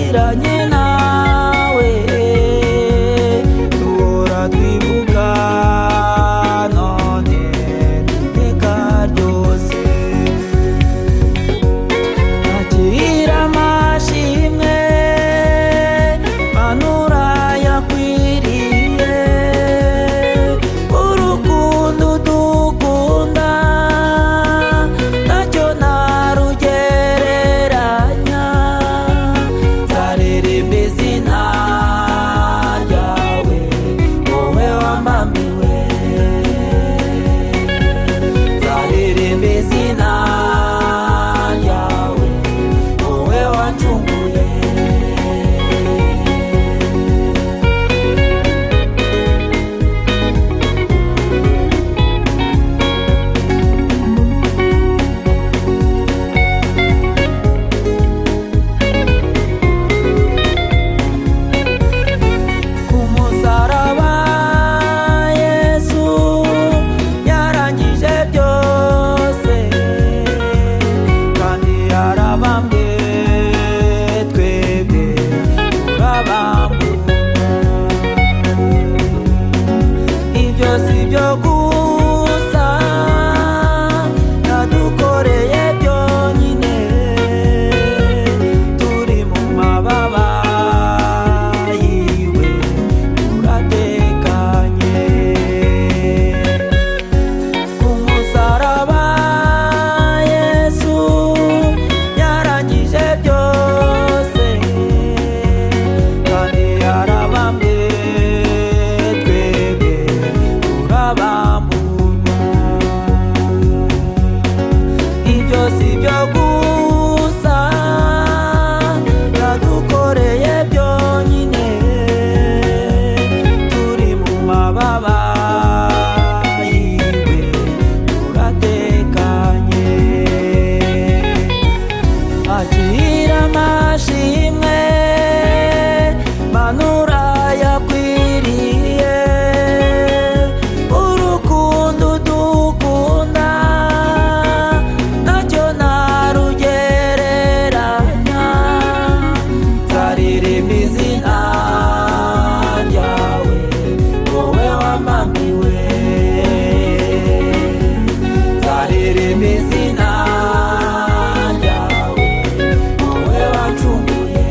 twagiranye nawe, duhora twibuka none iteka ryose. Akira amashimwe manura yakwiriye, urukundo dukunda ntacyo narugereranya. Nzaririmba izina ryawe wowe wambambiwe, nzaririmba izina ryawe wowe wancunguye. Ku musaraba Yesu yarangije byose, kandi yarabambwe twebwe turabambwa. Ibyo si byo gusa yadukoreye byonyine, turi mu mababa yiwe turatekanye. Ku musaraba Yesu yarangije byose, kandi yarabambwe twebwe turabamburwa. Ibyo si byo gusa yadukoreye byonyine, turi mu mababa yiwe turatekanye. Akira amashimwe manura yakwiriye, urukundo dukunda ntacyo narugereranya. Nzaririmba izina ryawe wowe wambambiwe, nzaririmba izina ryawe wowe wancunguye.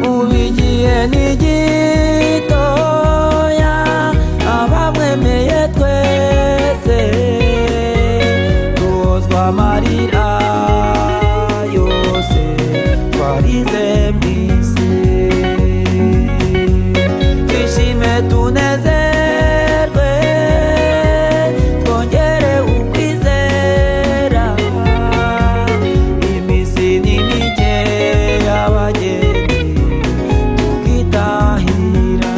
Ubu igihe ni gitoya, abamwemeye twese duhozwa amarira yose twarize mw'isi. Twishime tunezerwe twongere ukwizera, iminsi ni mike y'abagenzi tukitahira.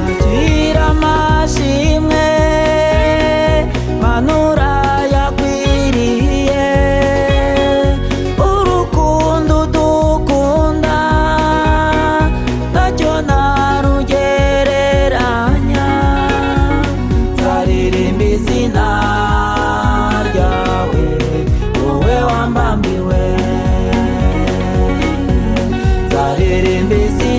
Akira amashimwe manura yakwiriye, urukundo dukunda ntacyo narugereranya. Nzaririmba izina ryawe wowe wambambiwe, nzaririmba izina